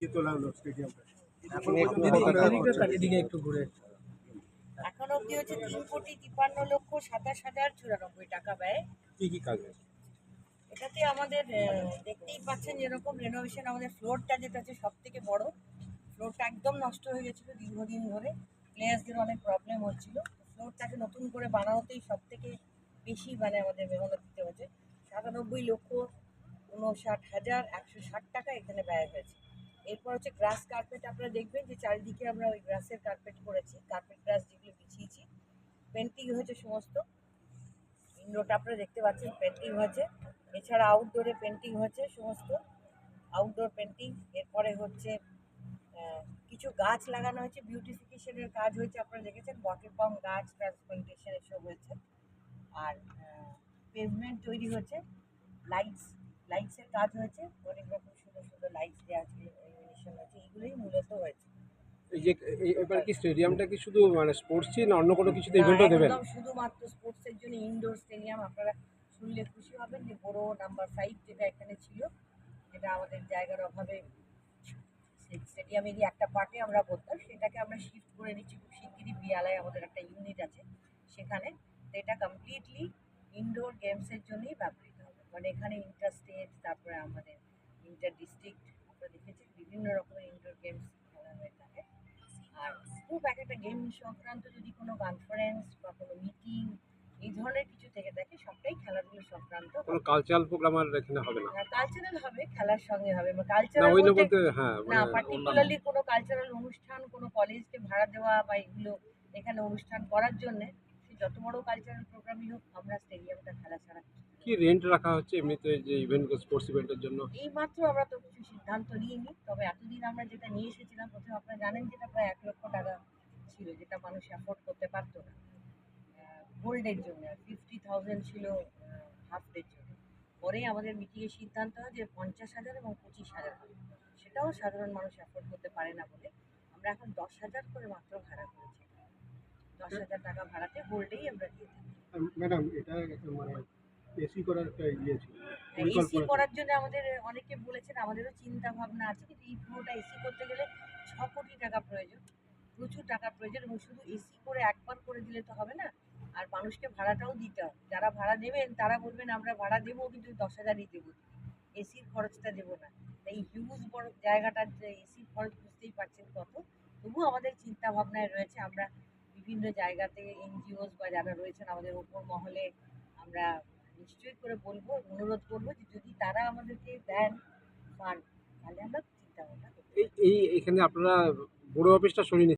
তোলা হলো স্টেডিয়ামটা এখন এদিকে একটু ঘুরে এখন অব্দি হচ্ছে 3,53,57,094 টাকা ব্যয়। কি কি কাজ হয়েছে? এটাতে আমাদের দেখতেই পাচ্ছেন যেরকম রেনোভেশন, আমাদের ফ্লোরটা যেটা হচ্ছে সব থেকে বড় ফ্লোরটা একদম নষ্ট হয়ে গেছিলো দীর্ঘদিন ধরে, প্লেয়ার্সদের অনেক প্রবলেম হচ্ছিল। ফ্লোরটাকে নতুন করে বানানোতেই সব থেকে বেশি আমাদের মেহনত দিতে হচ্ছে। 97,59,160 টাকা এখানে ব্যয় হয়েছে। এরপর হচ্ছে গ্রাস কার্পেট, আপনারা দেখবেন যে চারিদিকে আমরা ওই গ্রাসের কার্পেট করেছি, কার্পেট গ্রাস যেগুলো বিছিয়েছি। পেন্টিং হয়েছে সমস্ত, ইনডোরটা আপনারা দেখতে পাচ্ছেন পেন্টিং হয়েছে, এছাড়া আউটডোরে পেন্টিং হয়েছে সমস্ত, আউটডোর পেন্টিং। এরপরে হচ্ছে কিছু গাছ লাগানো হয়েছে, বিউটিফিকেশনের কাজ হয়েছে, আপনারা দেখেছেন বটল পাম গাছ ট্রান্সপ্লান্টেশন এসব হয়েছে। আর পেভমেন্ট তৈরি হয়েছে, লাইটসের কাজ হয়েছে, অনেক রকম সুন্দর সুন্দর লাইটস দেওয়া আছে, ইলুমিনেশন হয়েছে, এইগুলোই মূলত হয়েছে। এই যে এবার কি স্টেডিয়ামটা কি শুধু স্পোর্টসই না অন্য কোনো কিছুতে ইভেন্টও দেবেন? একদম শুধুমাত্র স্পোর্টসের জন্য ইনডোর স্টেডিয়াম। আপনারা শুনলে খুশি হবেন যে বড় নাম্বার 5 যেটা এখানে ছিল, যেটা আমাদের জায়গার অভাবে স্টেডিয়ামেরই একটা পার্টে আমরা করতাম, সেটাকে আমরা শিফট করে নিচ্ছি খুব শিগগিরই। বিয়ালায় আমাদের একটা ইউনিট আছে সেখানে, তো এটা কমপ্লিটলি ইনডোর গেমসের জন্যই ব্যবহৃত হবে। এখানে ইন্টার স্টেট, তারপরে আমাদের ইন্টার ডিস্ট্রিক্ট, আপনারা দেখেছেন বিভিন্ন রকমের ইনডোর গেমস খেলা হয়ে থাকে। আর খুব একটা গেম সংক্রান্ত যদি কোনো কনফারেন্স বা কোনো মিটিং এই ধরনের কিছু থেকে থাকে, সবটাই খেলাধুলো সংক্রান্ত। কোনো কালচারাল প্রোগ্রাম আর এখানে হবে না? কালচারাল হবে, খেলার সঙ্গে হবে। না কালচারাল ওই না বলতে বলতে হ্যাঁ না, পার্টিকুলারলি কোনো কালচারাল অনুষ্ঠান, কোনো কলেজকে ভাড়া দেওয়া বা এগুলো এখানে অনুষ্ঠান করার জন্যে, সে যত বড় কালচারাল প্রোগ্রামই হোক, আমরা স্টেডিয়ামটা খেলা ছাড়া কি রেন্ট রাখা হচ্ছে এমনিতে যে ইভেন্ট স্পোর্টস ইভেন্টের জন্য? এই মাত্র আমরা তো কিছু সিদ্ধান্ত নিইনি, তবে এতদিন আমরা যেটা নিয়ে এসেছিলাম প্রথমে, আপনারা জানেন যেটা প্রায় 1,00,000 টাকা ছিল, যেটা মানুষ অ্যাফোর্ড করতে পারতো না গোল্ডের জন্য, 50,000 ছিল হাফ ডের জন্য। পরে আমাদের মিটিংয়ে সিদ্ধান্ত হয় যে 50,000 এবং 25,000 হবে, সেটাও সাধারণ মানুষ অ্যাফোর্ড করতে পারে না বলে আমরা এখন 10,000 করে মাত্র ভাড়া করেছি। 10,000 টাকা ভাড়াতে গোল্ডেই আমরা দিয়ে থাকি। ম্যাডাম এটা মানে এসি করার একটা ইয়ে ছিল, এসি করার জন্য আমাদের অনেকে বলেছেন, আমাদেরও চিন্তা ভাবনা আছে, কিন্তু এই পুরোটা এসি করতে গেলে 6 কোটি টাকা প্রয়োজন, প্রচুর টাকার প্রয়োজন। এবং শুধু এসি করে একবার করে দিলে তো হবে না, আর মানুষকে ভাড়াটাও দিতে হবে। যারা ভাড়া দেবেন তারা বলবেন আমরা ভাড়া দেবো, কিন্তু 10,000ই দেবো, এসির খরচটা দেবো না। এই হিউজ বড় জায়গাটার যে এসির খরচ বুঝতেই পারছেন কত। তবুও আমাদের চিন্তা ভাবনায় রয়েছে, আমরা বিভিন্ন জায়গাতে এনজিওস বা যারা রয়েছেন আমাদের উপর মহলে, আমরা নিশ্চয়ই করে বলবো, অনুরোধ করবো যে যদি তারা আমাদেরকে দেন ফান্ড, তাহলে আমরা চিন্তা ভাবনা করবো। এই এখানে আপনারা বড় অফিসটা সরিয়ে